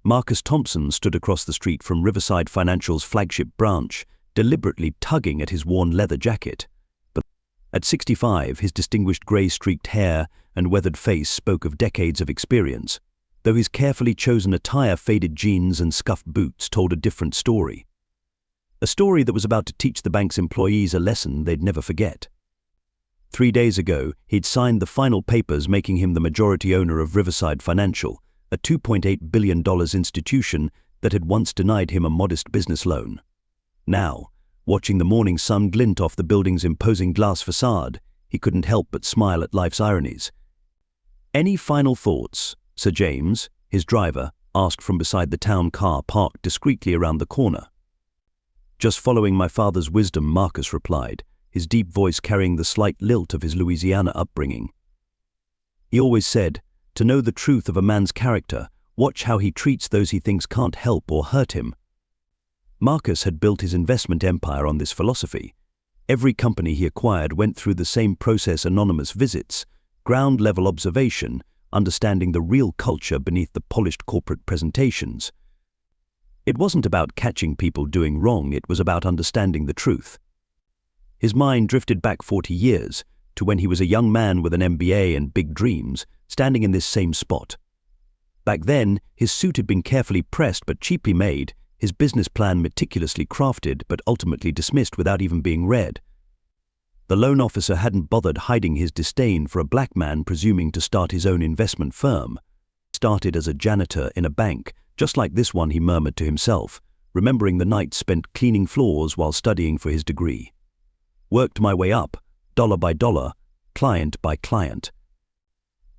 Marcus Thompson stood across the street from Riverside Financial's flagship branch, deliberately tugging at his worn leather jacket. But at 65, his distinguished grey-streaked hair and weathered face spoke of decades of experience, though his carefully chosen attire, faded jeans and scuffed boots told a different story. A story that was about to teach the bank's employees a lesson they'd never forget. 3 days ago, he'd signed the final papers making him the majority owner of Riverside Financial, a $2.8 billion institution that had once denied him a modest business loan. Now, watching the morning sun glint off the building's imposing glass facade, he couldn't help but smile at life's ironies. "Any final thoughts, Sir James?" his driver asked from beside the town car parked discreetly around the corner. "Just following my father's wisdom," Marcus replied, his deep voice carrying the slight lilt of his Louisiana upbringing. "He always said, to know the truth of a man's character, watch how he treats those he thinks can't help or hurt him." Marcus had built his investment empire on this philosophy. Every company he acquired went through the same process: anonymous visits, ground-level observation, understanding the real culture beneath the polished corporate presentations. It wasn't about catching people doing wrong, it was about understanding the truth. His mind drifted back 40 years, to when he was a young man with an MBA and big dreams, standing in this same spot. Back then, his suit had been carefully pressed but cheaply made, his business plan meticulously crafted but ultimately dismissed without even being read. The loan officer hadn't bothered hiding his disdain for a black man presuming to start his own investment firm. Started as a janitor in a bank, just like this one, he murmured to himself, remembering the nights spent cleaning floors while studying for his degree. Worked my way up, dollar by dollar, client by client.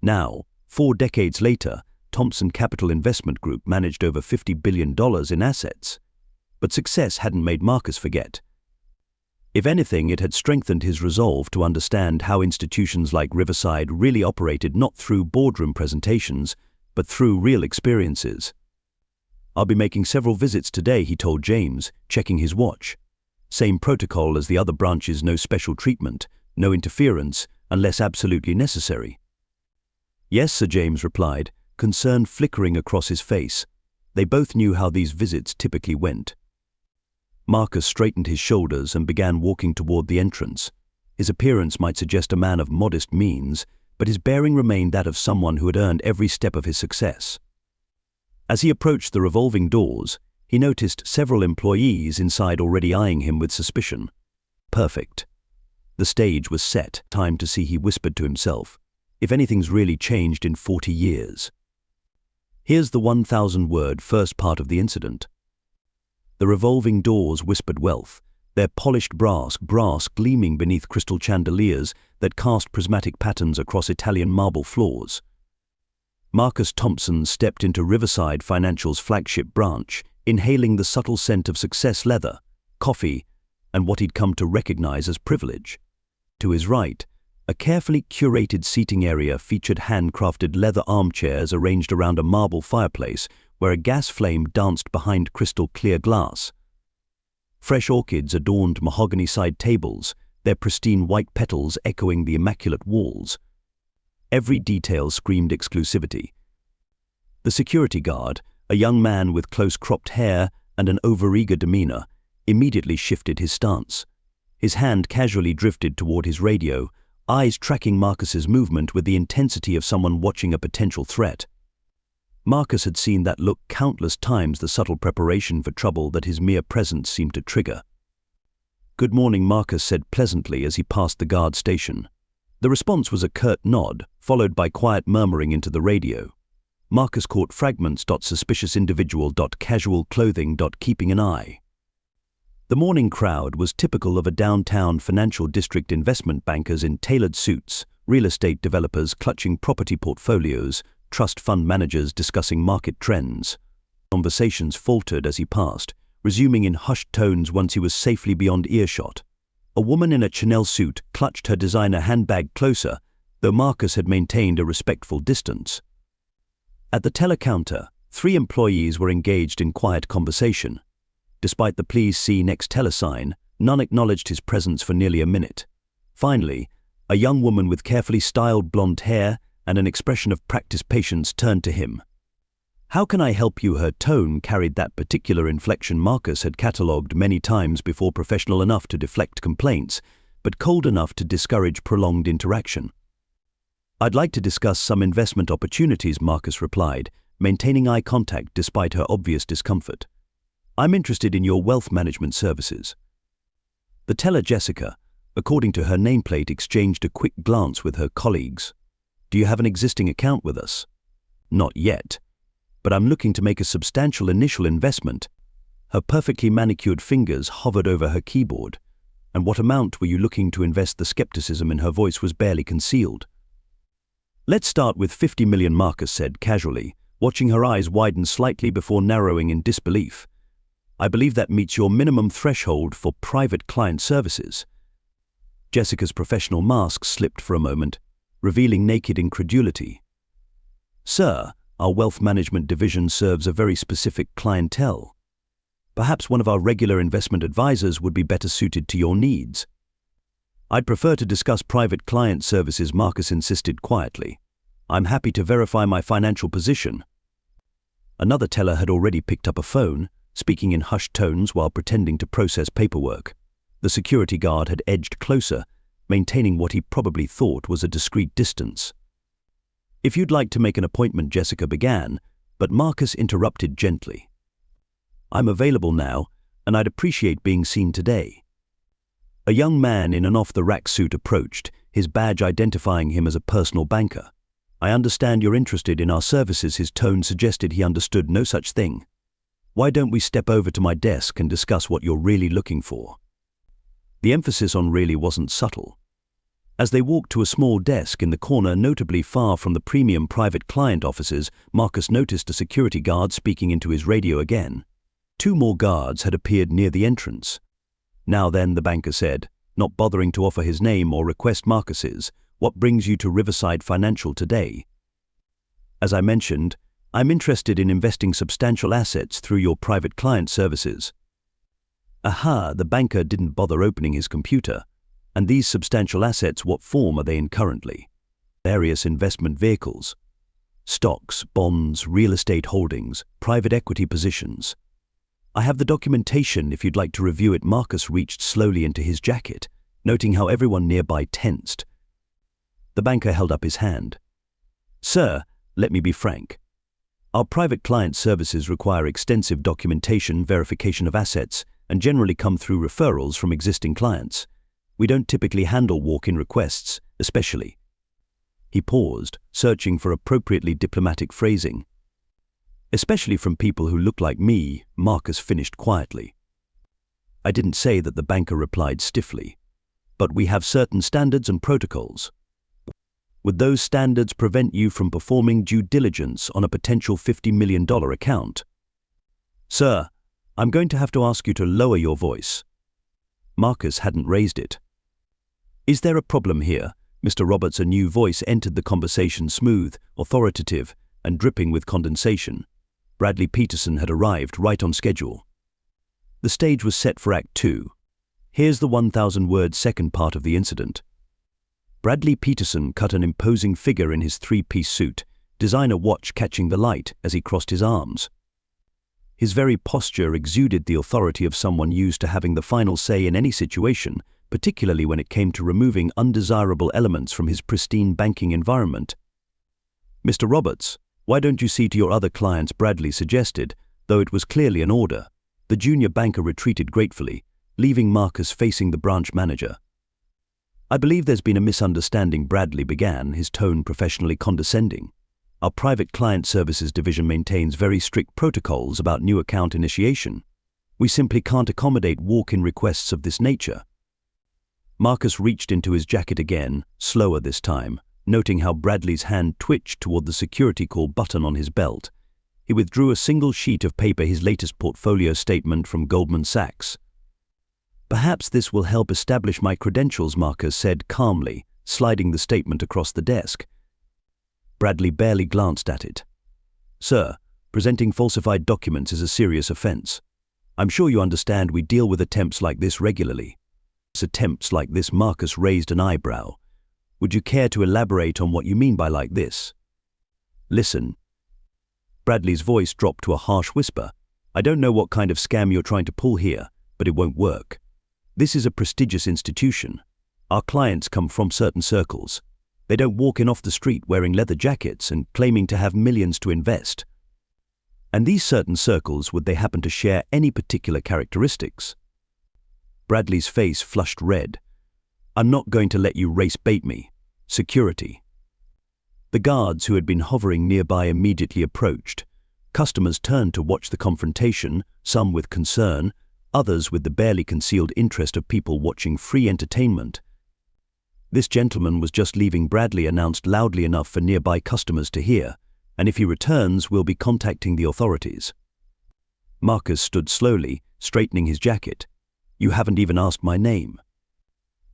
Now, 4 decades later, Thompson Capital Investment Group managed over $50 billion in assets. But success hadn't made Marcus forget. If anything, it had strengthened his resolve to understand how institutions like Riverside really operated, not through boardroom presentations, but through real experiences. "I'll be making several visits today," he told James, checking his watch. "Same protocol as the other branches, no special treatment, no interference, unless absolutely necessary." "Yes, Sir James," replied, concern flickering across his face. They both knew how these visits typically went. Marcus straightened his shoulders and began walking toward the entrance. His appearance might suggest a man of modest means, but his bearing remained that of someone who had earned every step of his success. As he approached the revolving doors, he noticed several employees inside already eyeing him with suspicion. Perfect. The stage was set. Time to see, he whispered to himself, if anything's really changed in 40 years. Here's the 1,000-word first part of the incident. The revolving doors whispered wealth, their polished brass gleaming beneath crystal chandeliers that cast prismatic patterns across Italian marble floors. Marcus Thompson stepped into Riverside Financial's flagship branch, inhaling the subtle scent of success leather, coffee, and what he'd come to recognize as privilege. To his right, a carefully curated seating area featured handcrafted leather armchairs arranged around a marble fireplace where a gas flame danced behind crystal-clear glass. Fresh orchids adorned mahogany side tables, their pristine white petals echoing the immaculate walls. Every detail screamed exclusivity. The security guard, a young man with close-cropped hair and an overeager demeanor, immediately shifted his stance. His hand casually drifted toward his radio, eyes tracking Marcus's movement with the intensity of someone watching a potential threat. Marcus had seen that look countless times, the subtle preparation for trouble that his mere presence seemed to trigger. "Good morning," Marcus said pleasantly as he passed the guard station. The response was a curt nod, followed by quiet murmuring into the radio. Marcus caught fragments. "Suspicious individual. Casual clothing. Keeping an eye." The morning crowd was typical of a downtown financial district: investment bankers in tailored suits, real estate developers clutching property portfolios, trust fund managers discussing market trends. Conversations faltered as he passed, resuming in hushed tones once he was safely beyond earshot. A woman in a Chanel suit clutched her designer handbag closer, though Marcus had maintained a respectful distance. At the teller counter, 3 employees were engaged in quiet conversation. Despite the "Please see next teller" sign, none acknowledged his presence for nearly a minute. Finally, a young woman with carefully styled blonde hair and an expression of practiced patience turned to him. "How can I help you?" Her tone carried that particular inflection Marcus had catalogued many times before, professional enough to deflect complaints, but cold enough to discourage prolonged interaction. "I'd like to discuss some investment opportunities," Marcus replied, maintaining eye contact despite her obvious discomfort. "I'm interested in your wealth management services." The teller Jessica, according to her nameplate, exchanged a quick glance with her colleagues. "Do you have an existing account with us?" "Not yet, but I'm looking to make a substantial initial investment." Her perfectly manicured fingers hovered over her keyboard. "And what amount were you looking to invest?" The skepticism in her voice was barely concealed. "Let's start with 50 million, Marcus said casually, watching her eyes widen slightly before narrowing in disbelief. "I believe that meets your minimum threshold for private client services." Jessica's professional mask slipped for a moment, revealing naked incredulity. "Sir, our wealth management division serves a very specific clientele. Perhaps one of our regular investment advisors would be better suited to your needs." "I'd prefer to discuss private client services," Marcus insisted quietly. "I'm happy to verify my financial position." Another teller had already picked up a phone, speaking in hushed tones while pretending to process paperwork. The security guard had edged closer, maintaining what he probably thought was a discreet distance. "If you'd like to make an appointment," Jessica began, but Marcus interrupted gently. "I'm available now, and I'd appreciate being seen today." A young man in an off-the-rack suit approached, his badge identifying him as a personal banker. "I understand you're interested in our services." His tone suggested he understood no such thing. "Why don't we step over to my desk and discuss what you're really looking for?" The emphasis on "really" wasn't subtle. As they walked to a small desk in the corner, notably far from the premium private client offices, Marcus noticed a security guard speaking into his radio again. Two more guards had appeared near the entrance. "Now then," the banker said, not bothering to offer his name or request Marcus's, "what brings you to Riverside Financial today?" "As I mentioned, I'm interested in investing substantial assets through your private client services." "Aha," the banker didn't bother opening his computer. "And these substantial assets, what form are they in currently?" "Various investment vehicles. Stocks, bonds, real estate holdings, private equity positions. I have the documentation if you'd like to review it." Marcus reached slowly into his jacket, noting how everyone nearby tensed. The banker held up his hand. "Sir, let me be frank. Our private client services require extensive documentation, verification of assets, and generally come through referrals from existing clients. We don't typically handle walk-in requests, especially." He paused, searching for appropriately diplomatic phrasing. "Especially from people who look like me," Marcus finished quietly. "I didn't say that," the banker replied stiffly. "But we have certain standards and protocols." "Would those standards prevent you from performing due diligence on a potential $50 million account?" "Sir, I'm going to have to ask you to lower your voice." Marcus hadn't raised it. "Is there a problem here?" Mr. Roberts' a new voice entered the conversation, smooth, authoritative, and dripping with condensation. Bradley Peterson had arrived right on schedule. The stage was set for Act 2. Here's the 1,000-word second part of the incident. Bradley Peterson cut an imposing figure in his three-piece suit, designer watch catching the light as he crossed his arms. His very posture exuded the authority of someone used to having the final say in any situation, particularly when it came to removing undesirable elements from his pristine banking environment. "Mr. Roberts, why don't you see to your other clients?" Bradley suggested, though it was clearly an order. The junior banker retreated gratefully, leaving Marcus facing the branch manager. "I believe there's been a misunderstanding," Bradley began, his tone professionally condescending. "Our private client services division maintains very strict protocols about new account initiation. We simply can't accommodate walk-in requests of this nature." Marcus reached into his jacket again, slower this time, noting how Bradley's hand twitched toward the security call button on his belt. He withdrew a single sheet of paper, his latest portfolio statement from Goldman Sachs. "Perhaps this will help establish my credentials," Marcus said calmly, sliding the statement across the desk. Bradley barely glanced at it. "Sir, presenting falsified documents is a serious offense. I'm sure you understand we deal with attempts like this regularly." "Attempts like this?" Marcus raised an eyebrow. "Would you care to elaborate on what you mean by like this?" "Listen. Bradley's voice dropped to a harsh whisper. "I don't know what kind of scam you're trying to pull here, but it won't work. This is a prestigious institution. Our clients come from certain circles. They don't walk in off the street wearing leather jackets and claiming to have millions to invest. And these certain circles, would they happen to share any particular characteristics?" Bradley's face flushed red. "I'm not going to let you race bait me. Security." The guards who had been hovering nearby immediately approached. Customers turned to watch the confrontation, some with concern, others with the barely concealed interest of people watching free entertainment. "This gentleman was just leaving," Bradley announced loudly enough for nearby customers to hear, "and if he returns, we'll be contacting the authorities." Marcus stood slowly, straightening his jacket. "You haven't even asked my name."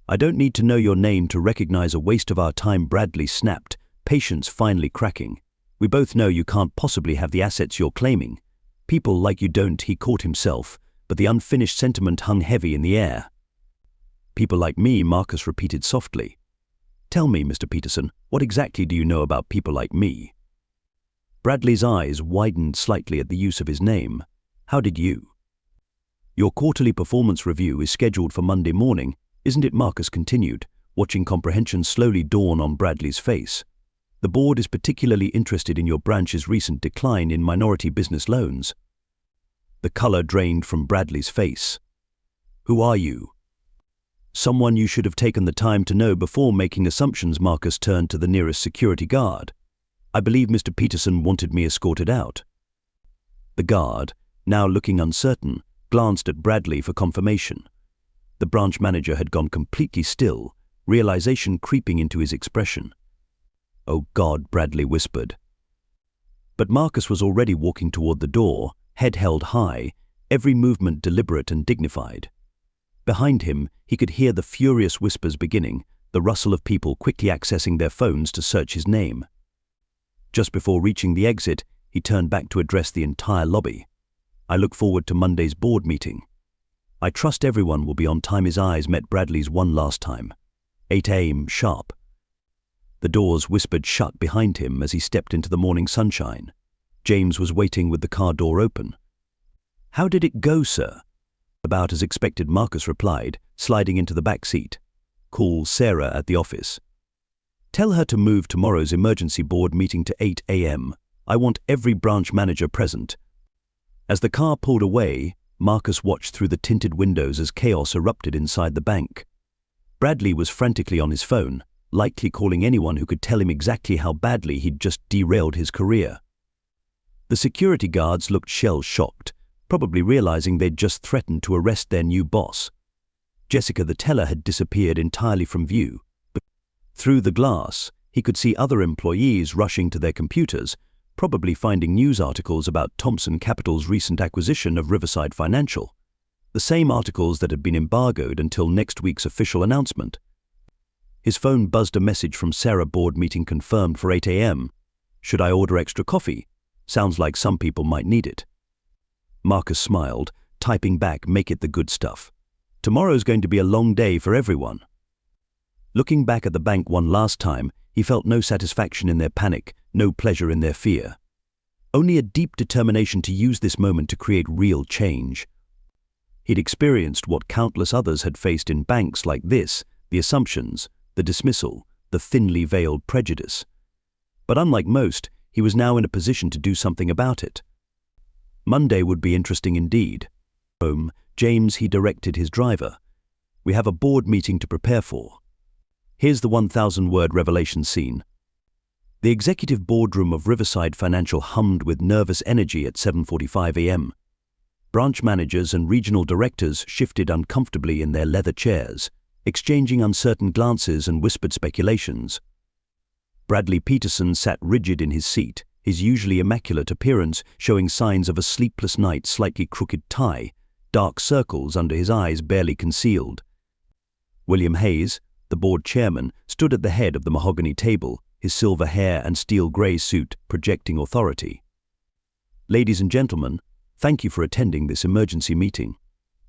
"I don't need to know your name to recognize a waste of our time," Bradley snapped, patience finally cracking. "We both know you can't possibly have the assets you're claiming. People like you don't," he caught himself, but the unfinished sentiment hung heavy in the air. "People like me," Marcus repeated softly. "Tell me, Mr. Peterson, what exactly do you know about people like me?" Bradley's eyes widened slightly at the use of his name. "How did you?" "Your quarterly performance review is scheduled for Monday morning, isn't it?" Marcus continued, watching comprehension slowly dawn on Bradley's face. "The board is particularly interested in your branch's recent decline in minority business loans." The color drained from Bradley's face. "Who are you?" "Someone you should have taken the time to know before making assumptions." Marcus turned to the nearest security guard. "I believe Mr. Peterson wanted me escorted out." The guard, now looking uncertain, glanced at Bradley for confirmation. The branch manager had gone completely still, realization creeping into his expression. "Oh God," Bradley whispered. But Marcus was already walking toward the door, head held high, every movement deliberate and dignified. Behind him, he could hear the furious whispers beginning, the rustle of people quickly accessing their phones to search his name. Just before reaching the exit, he turned back to address the entire lobby. "I look forward to Monday's board meeting. I trust everyone will be on time." His eyes met Bradley's one last time. 8 a.m. sharp. The doors whispered shut behind him as he stepped into the morning sunshine. James was waiting with the car door open. "How did it go, sir?" "About as expected," Marcus replied, sliding into the back seat. "Call Sarah at the office. Tell her to move tomorrow's emergency board meeting to 8 a.m. I want every branch manager present." As the car pulled away, Marcus watched through the tinted windows as chaos erupted inside the bank. Bradley was frantically on his phone, likely calling anyone who could tell him exactly how badly he'd just derailed his career. The security guards looked shell-shocked, probably realizing they'd just threatened to arrest their new boss. Jessica, the teller, had disappeared entirely from view, but through the glass, he could see other employees rushing to their computers, probably finding news articles about Thompson Capital's recent acquisition of Riverside Financial, the same articles that had been embargoed until next week's official announcement. His phone buzzed a message from Sarah. "Board meeting confirmed for 8 a.m. Should I order extra coffee? Sounds like some people might need it." Marcus smiled, typing back, "Make it the good stuff. Tomorrow's going to be a long day for everyone." Looking back at the bank one last time, he felt no satisfaction in their panic, no pleasure in their fear. Only a deep determination to use this moment to create real change. He'd experienced what countless others had faced in banks like this: the assumptions, the dismissal, the thinly veiled prejudice. But unlike most, he was now in a position to do something about it. Monday would be interesting indeed. "Home, James," he directed his driver. "We have a board meeting to prepare for. Here's the 1,000-word revelation scene." The executive boardroom of Riverside Financial hummed with nervous energy at 7:45 a.m. Branch managers and regional directors shifted uncomfortably in their leather chairs, exchanging uncertain glances and whispered speculations. Bradley Peterson sat rigid in his seat, his usually immaculate appearance showing signs of a sleepless night, slightly crooked tie, dark circles under his eyes barely concealed. William Hayes, the board chairman, stood at the head of the mahogany table, his silver hair and steel-grey suit projecting authority. "Ladies and gentlemen, thank you for attending this emergency meeting.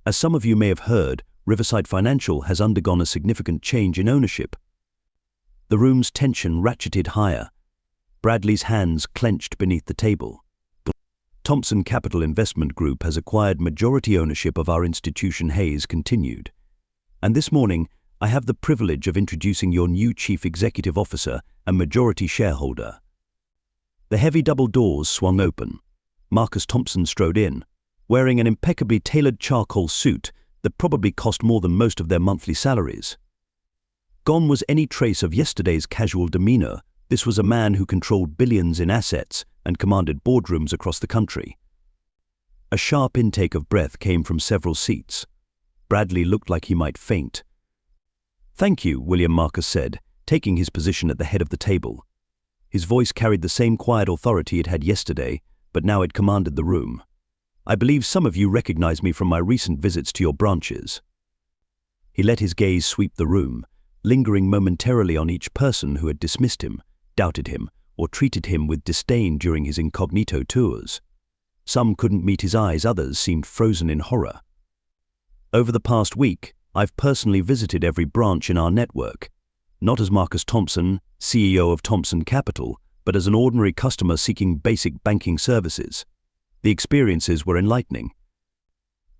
As some of you may have heard, Riverside Financial has undergone a significant change in ownership." The room's tension ratcheted higher. Bradley's hands clenched beneath the table. Thompson Capital Investment Group has acquired majority ownership of our institution. Hayes continued. And this morning, I have the privilege of introducing your new Chief Executive Officer and majority shareholder. The heavy double doors swung open. Marcus Thompson strode in, wearing an impeccably tailored charcoal suit that probably cost more than most of their monthly salaries. Gone was any trace of yesterday's casual demeanor. This was a man who controlled billions in assets and commanded boardrooms across the country. A sharp intake of breath came from several seats. Bradley looked like he might faint. "Thank you," William Marcus said, taking his position at the head of the table. His voice carried the same quiet authority it had yesterday, but now it commanded the room. "I believe some of you recognize me from my recent visits to your branches." He let his gaze sweep the room, lingering momentarily on each person who had dismissed him, doubted him, or treated him with disdain during his incognito tours. Some couldn't meet his eyes, others seemed frozen in horror. "Over the past week, I've personally visited every branch in our network, not as Marcus Thompson, CEO of Thompson Capital, but as an ordinary customer seeking basic banking services. The experiences were enlightening."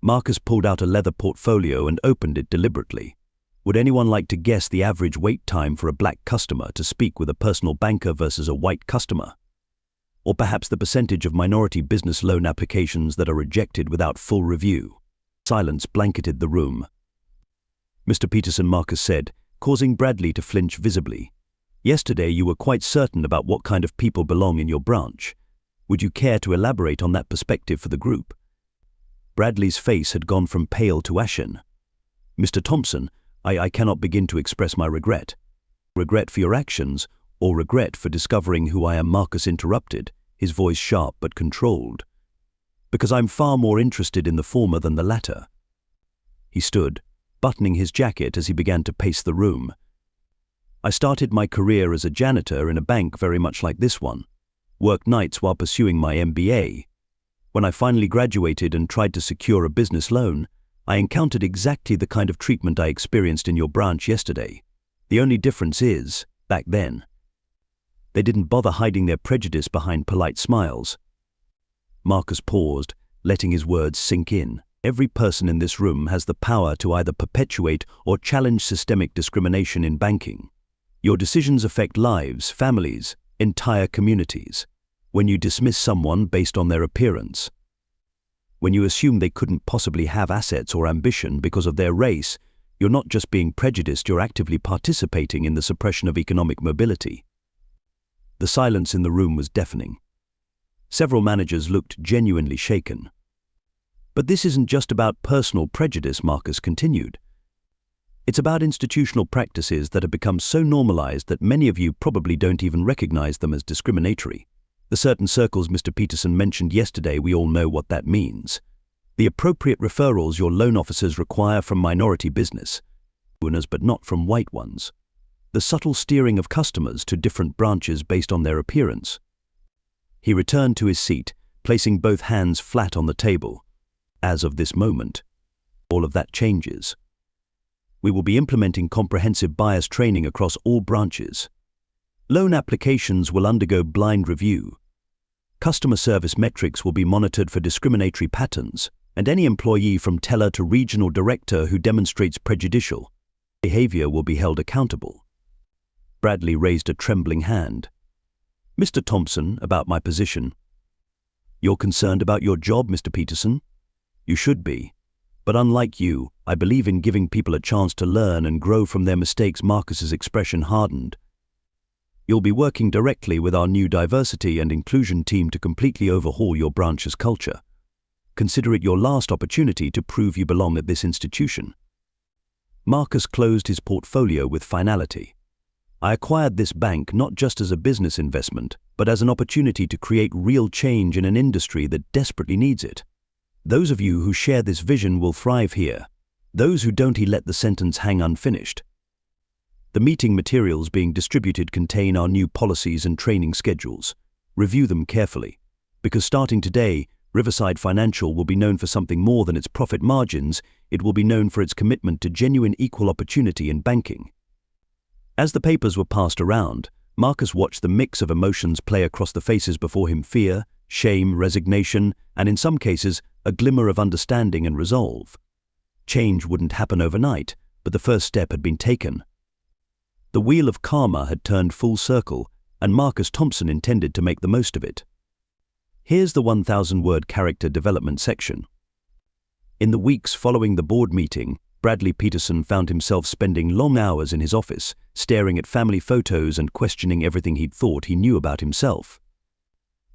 Marcus pulled out a leather portfolio and opened it deliberately. Would anyone like to guess the average wait time for a black customer to speak with a personal banker versus a white customer? Or perhaps the percentage of minority business loan applications that are rejected without full review? Silence blanketed the room. "Mr. Peterson," Marcus said, causing Bradley to flinch visibly. "Yesterday you were quite certain about what kind of people belong in your branch. Would you care to elaborate on that perspective for the group?" Bradley's face had gone from pale to ashen. "Mr. Thompson, I cannot begin to express my regret. Regret for your actions, or regret for discovering who I am." Marcus interrupted, his voice sharp but controlled. "Because I'm far more interested in the former than the latter." He stood, buttoning his jacket as he began to pace the room. "I started my career as a janitor in a bank very much like this one. Worked nights while pursuing my MBA. When I finally graduated and tried to secure a business loan, I encountered exactly the kind of treatment I experienced in your branch yesterday. The only difference is, back then, they didn't bother hiding their prejudice behind polite smiles." Marcus paused, letting his words sink in. "Every person in this room has the power to either perpetuate or challenge systemic discrimination in banking. Your decisions affect lives, families, entire communities. When you dismiss someone based on their appearance, when you assume they couldn't possibly have assets or ambition because of their race, you're not just being prejudiced, you're actively participating in the suppression of economic mobility." The silence in the room was deafening. Several managers looked genuinely shaken. "But this isn't just about personal prejudice," Marcus continued. "It's about institutional practices that have become so normalized that many of you probably don't even recognize them as discriminatory. The certain circles Mr. Peterson mentioned yesterday, we all know what that means. The appropriate referrals your loan officers require from minority business owners but not from white ones. The subtle steering of customers to different branches based on their appearance." He returned to his seat, placing both hands flat on the table. "As of this moment, all of that changes. We will be implementing comprehensive bias training across all branches. Loan applications will undergo blind review. Customer service metrics will be monitored for discriminatory patterns, and any employee from teller to regional director who demonstrates prejudicial behavior will be held accountable." Bradley raised a trembling hand. "Mr. Thompson, about my position." "You're concerned about your job, Mr. Peterson? You should be. But unlike you, I believe in giving people a chance to learn and grow from their mistakes." Marcus's expression hardened. "You'll be working directly with our new diversity and inclusion team to completely overhaul your branch's culture. Consider it your last opportunity to prove you belong at this institution." Marcus closed his portfolio with finality. "I acquired this bank not just as a business investment, but as an opportunity to create real change in an industry that desperately needs it. Those of you who share this vision will thrive here. Those who don't, he let the sentence hang unfinished. The meeting materials being distributed contain our new policies and training schedules. Review them carefully, because starting today, Riverside Financial will be known for something more than its profit margins. It will be known for its commitment to genuine equal opportunity in banking." As the papers were passed around, Marcus watched the mix of emotions play across the faces before him: fear, shame, resignation, and in some cases, a glimmer of understanding and resolve. Change wouldn't happen overnight, but the first step had been taken. The wheel of karma had turned full circle, and Marcus Thompson intended to make the most of it. Here's the 1,000-word character development section. In the weeks following the board meeting, Bradley Peterson found himself spending long hours in his office, staring at family photos and questioning everything he'd thought he knew about himself.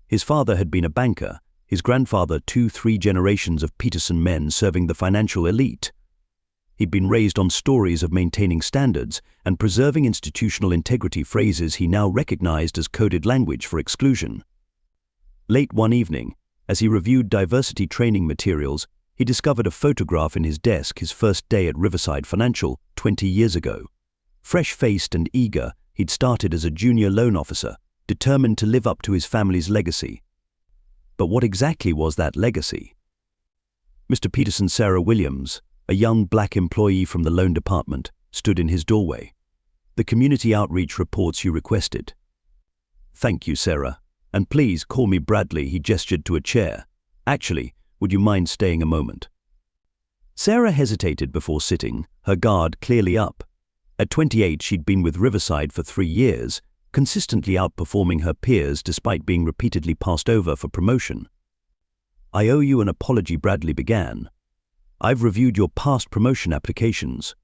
His father had been a banker, his grandfather 2-3 generations of Peterson men serving the financial elite. He'd been raised on stories of maintaining standards and preserving institutional integrity, phrases he now recognized as coded language for exclusion. Late one evening, as he reviewed diversity training materials, he discovered a photograph in his desk his first day at Riverside Financial 20 years ago. Fresh-faced and eager, he'd started as a junior loan officer, determined to live up to his family's legacy. But what exactly was that legacy? Mr. Peterson Sarah Williams, a young black employee from the loan department, stood in his doorway. "The community outreach reports you requested." "Thank you, Sarah. And please call me Bradley," he gestured to a chair. "Actually, would you mind staying a moment?" Sarah hesitated before sitting, her guard clearly up. At 28, she'd been with Riverside for 3 years, consistently outperforming her peers despite being repeatedly passed over for promotion. "I owe you an apology," Bradley began. "I've reviewed your past promotion applications.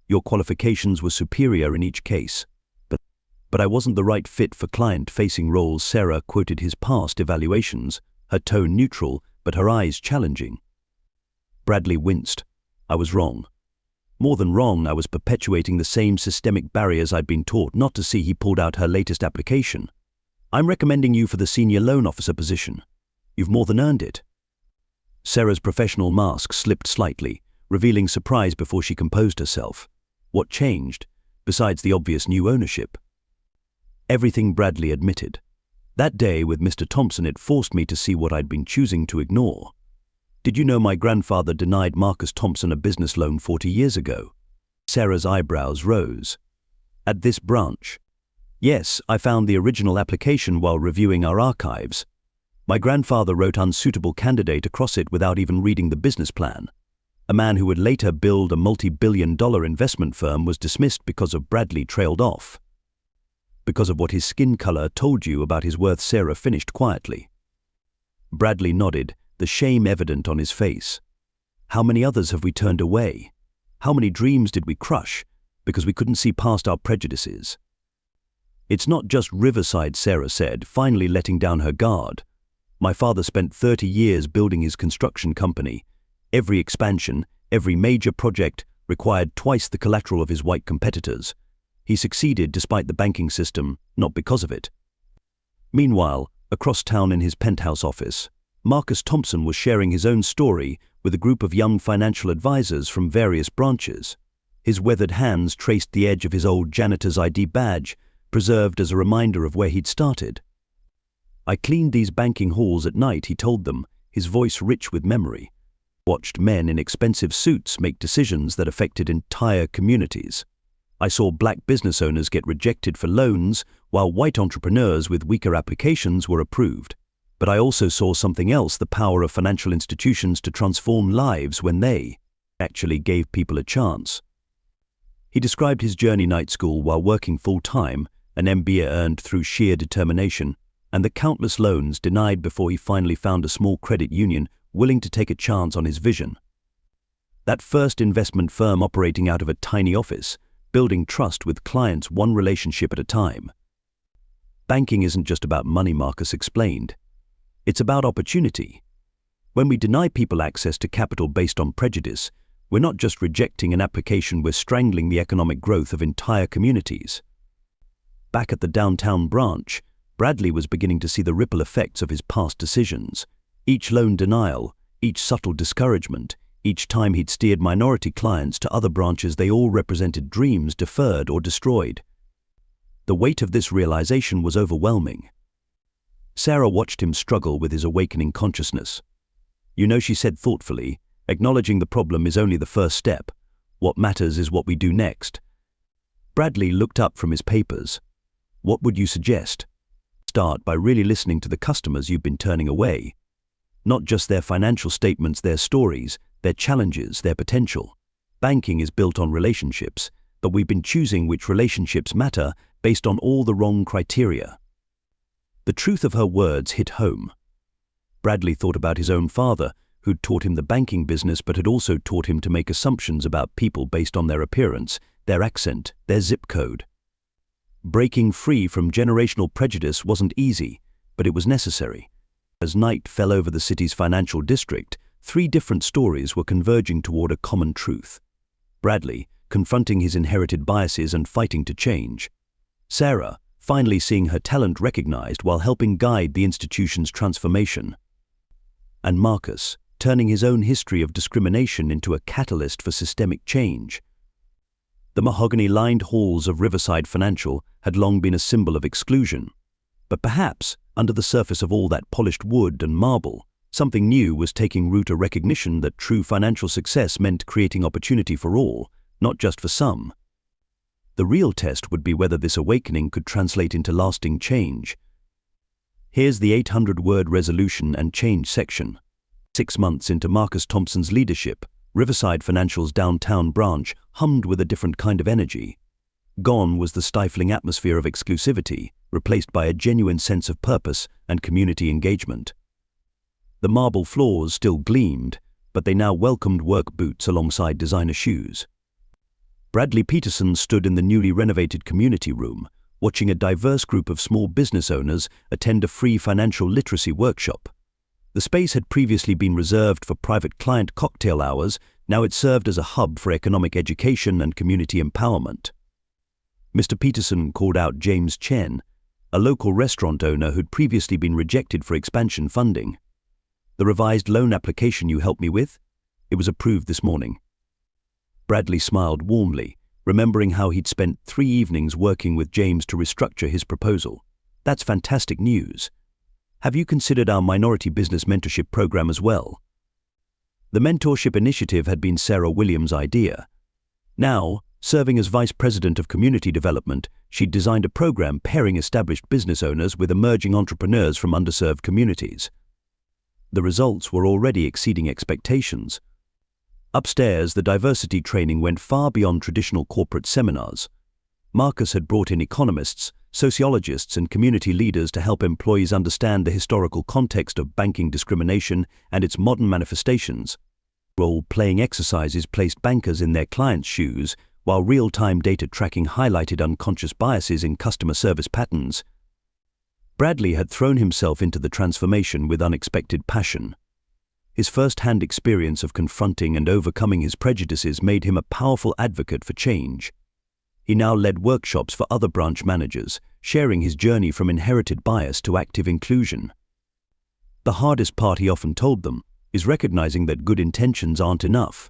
Your qualifications were superior in each case. But I wasn't the right fit for client-facing roles." Sarah quoted his past evaluations, her tone neutral, but her eyes challenging. Bradley winced. "I was wrong. More than wrong, I was perpetuating the same systemic barriers I'd been taught not to see." He pulled out her latest application. "I'm recommending you for the senior loan officer position. You've more than earned it." Sarah's professional mask slipped slightly, revealing surprise before she composed herself. What changed, besides the obvious new ownership? Everything, Bradley admitted. "That day with Mr. Thompson, it forced me to see what I'd been choosing to ignore. Did you know my grandfather denied Marcus Thompson a business loan 40 years ago?" Sarah's eyebrows rose. "At this branch?" "Yes, I found the original application while reviewing our archives. My grandfather wrote unsuitable candidate across it without even reading the business plan. A man who would later build a multi-billion-dollar investment firm was dismissed because of." Bradley trailed off. "Because of what his skin color told you about his worth," Sarah finished quietly. Bradley nodded, the shame evident on his face. "How many others have we turned away? How many dreams did we crush because we couldn't see past our prejudices?" "It's not just Riverside," Sarah said, finally letting down her guard. "My father spent 30 years building his construction company. Every expansion, every major project required twice the collateral of his white competitors. He succeeded despite the banking system, not because of it." Meanwhile, across town in his penthouse office, Marcus Thompson was sharing his own story with a group of young financial advisors from various branches. His weathered hands traced the edge of his old janitor's ID badge, preserved as a reminder of where he'd started. "I cleaned these banking halls at night," he told them, his voice rich with memory. "Watched men in expensive suits make decisions that affected entire communities. I saw black business owners get rejected for loans, while white entrepreneurs with weaker applications were approved. But I also saw something else: the power of financial institutions to transform lives when they actually gave people a chance." He described his journey night school while working full-time, an MBA earned through sheer determination, and the countless loans denied before he finally found a small credit union willing to take a chance on his vision. That first investment firm operating out of a tiny office, building trust with clients one relationship at a time. "Banking isn't just about money," Marcus explained. "It's about opportunity. When we deny people access to capital based on prejudice, we're not just rejecting an application, we're strangling the economic growth of entire communities." Back at the downtown branch, Bradley was beginning to see the ripple effects of his past decisions. Each loan denial, each subtle discouragement, each time he'd steered minority clients to other branches, they all represented dreams deferred or destroyed. The weight of this realization was overwhelming. Sarah watched him struggle with his awakening consciousness. "You know," she said thoughtfully, "acknowledging the problem is only the first step. What matters is what we do next." Bradley looked up from his papers. "What would you suggest?" start by really listening to the customers you've been turning away. Not just their financial statements, their stories, their challenges, their potential. Banking is built on relationships, but we've been choosing which relationships matter based on all the wrong criteria. The truth of her words hit home. Bradley thought about his own father, who'd taught him the banking business but had also taught him to make assumptions about people based on their appearance, their accent, their zip code. Breaking free from generational prejudice wasn't easy, but it was necessary. As night fell over the city's financial district, 3 different stories were converging toward a common truth. Bradley, confronting his inherited biases and fighting to change. Sarah, finally seeing her talent recognized while helping guide the institution's transformation. And Marcus, turning his own history of discrimination into a catalyst for systemic change. The mahogany-lined halls of Riverside Financial had long been a symbol of exclusion. But perhaps, under the surface of all that polished wood and marble, something new was taking root, a recognition that true financial success meant creating opportunity for all, not just for some. The real test would be whether this awakening could translate into lasting change. Here's the 800-word resolution and change section. 6 months into Marcus Thompson's leadership, Riverside Financial's downtown branch hummed with a different kind of energy. Gone was the stifling atmosphere of exclusivity, replaced by a genuine sense of purpose and community engagement. The marble floors still gleamed, but they now welcomed work boots alongside designer shoes. Bradley Peterson stood in the newly renovated community room, watching a diverse group of small business owners attend a free financial literacy workshop. The space had previously been reserved for private client cocktail hours. Now it served as a hub for economic education and community empowerment. Mr. Peterson called out James Chen, a local restaurant owner who'd previously been rejected for expansion funding. "The revised loan application you helped me with? It was approved this morning." Bradley smiled warmly, remembering how he'd spent 3 evenings working with James to restructure his proposal. "That's fantastic news. Have you considered our minority business mentorship program as well?" The mentorship initiative had been Sarah Williams' idea. Now, serving as Vice President of Community Development, she'd designed a program pairing established business owners with emerging entrepreneurs from underserved communities. The results were already exceeding expectations. Upstairs, the diversity training went far beyond traditional corporate seminars. Marcus had brought in economists, sociologists, and community leaders to help employees understand the historical context of banking discrimination and its modern manifestations. Role-playing exercises placed bankers in their clients' shoes, while real-time data tracking highlighted unconscious biases in customer service patterns. Bradley had thrown himself into the transformation with unexpected passion. His first-hand experience of confronting and overcoming his prejudices made him a powerful advocate for change. He now led workshops for other branch managers, sharing his journey from inherited bias to active inclusion. The hardest part, he often told them, is recognizing that good intentions aren't enough.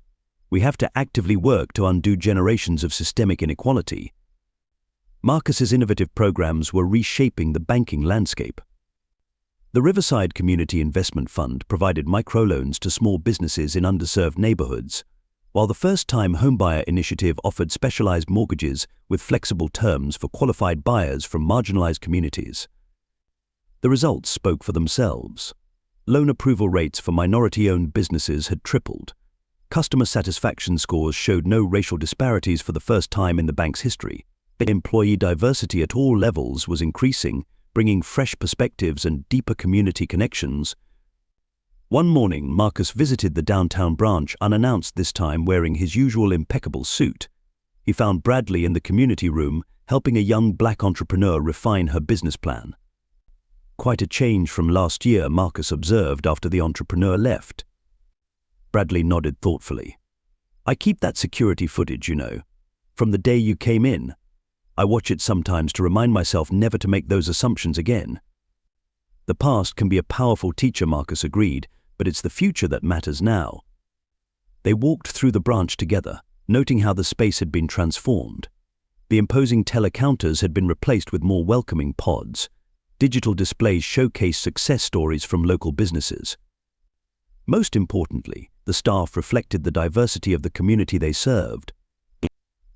We have to actively work to undo generations of systemic inequality. Marcus's innovative programs were reshaping the banking landscape. The Riverside Community Investment Fund provided microloans to small businesses in underserved neighborhoods, while the First-Time Homebuyer Initiative offered specialized mortgages with flexible terms for qualified buyers from marginalized communities. The results spoke for themselves. Loan approval rates for minority-owned businesses had tripled. Customer satisfaction scores showed no racial disparities for the first time in the bank's history. Employee diversity at all levels was increasing, bringing fresh perspectives and deeper community connections. One morning, Marcus visited the downtown branch unannounced, this time wearing his usual impeccable suit. He found Bradley in the community room, helping a young black entrepreneur refine her business plan. "Quite a change from last year," Marcus observed after the entrepreneur left. Bradley nodded thoughtfully. "I keep that security footage, from the day you came in. I watch it sometimes to remind myself never to make those assumptions again." "The past can be a powerful teacher," Marcus agreed, "but it's the future that matters now." They walked through the branch together, noting how the space had been transformed. The imposing teller counters had been replaced with more welcoming pods. Digital displays showcased success stories from local businesses. Most importantly, the staff reflected the diversity of the community they served.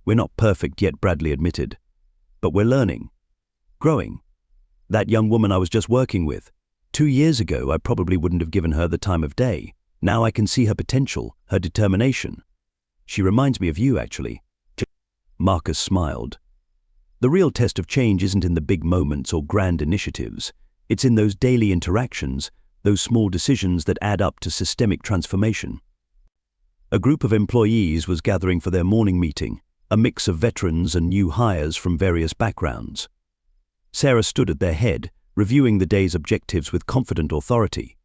"We're not perfect yet," Bradley admitted, "but we're learning, growing. That young woman I was just working with. 2 years ago, I probably wouldn't have given her the time of day. Now I can see her potential, her determination. She reminds me of you, actually." Marcus smiled. The real test of change isn't in the big moments or grand initiatives. It's in those daily interactions, those small decisions that add up to systemic transformation. A group of employees was gathering for their morning meeting, a mix of veterans and new hires from various backgrounds. Sarah stood at their head, reviewing the day's objectives with confident authority.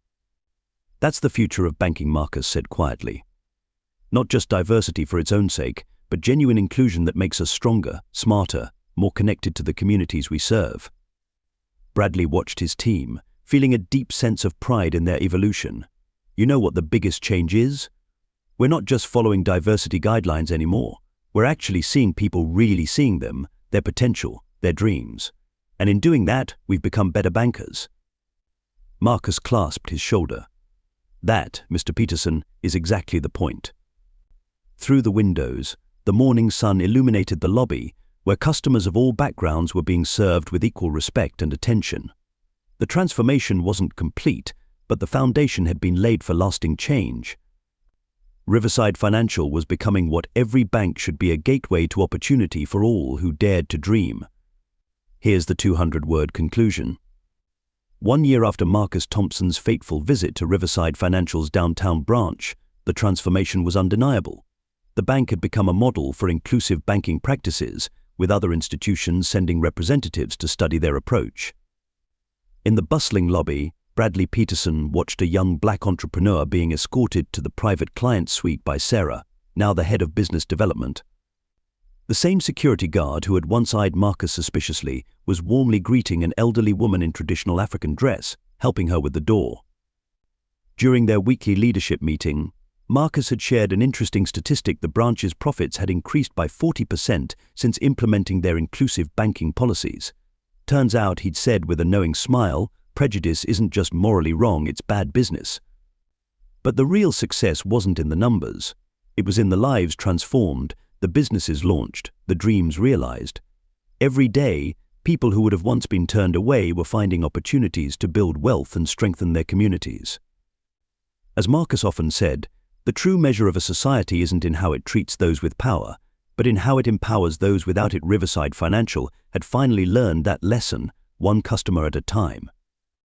"That's the future of banking," Marcus said quietly. "Not just diversity for its own sake, but genuine inclusion that makes us stronger, smarter, more connected to the communities we serve." Bradley watched his team, feeling a deep sense of pride in their evolution. You know what the biggest change is? We're not just following diversity guidelines anymore. We're actually seeing people really seeing them, their potential, their dreams. And in doing that, we've become better bankers. Marcus clasped his shoulder. "That, Mr. Peterson, is exactly the point." Through the windows, the morning sun illuminated the lobby, where customers of all backgrounds were being served with equal respect and attention. The transformation wasn't complete, but the foundation had been laid for lasting change. Riverside Financial was becoming what every bank should be: a gateway to opportunity for all who dared to dream. Here's the 200-word conclusion. 1 year after Marcus Thompson's fateful visit to Riverside Financial's downtown branch, the transformation was undeniable. The bank had become a model for inclusive banking practices, with other institutions sending representatives to study their approach. In the bustling lobby, Bradley Peterson watched a young black entrepreneur being escorted to the private client suite by Sarah, now the head of business development. The same security guard who had once eyed Marcus suspiciously was warmly greeting an elderly woman in traditional African dress, helping her with the door. During their weekly leadership meeting, Marcus had shared an interesting statistic: the branch's profits had increased by 40% since implementing their inclusive banking policies. Turns out, he'd said with a knowing smile, prejudice isn't just morally wrong, it's bad business. But the real success wasn't in the numbers. It was in the lives transformed, the businesses launched, the dreams realized. Every day, people who would have once been turned away were finding opportunities to build wealth and strengthen their communities. As Marcus often said, the true measure of a society isn't in how it treats those with power, but in how it empowers those without it. Riverside Financial had finally learned that lesson, one customer at a time.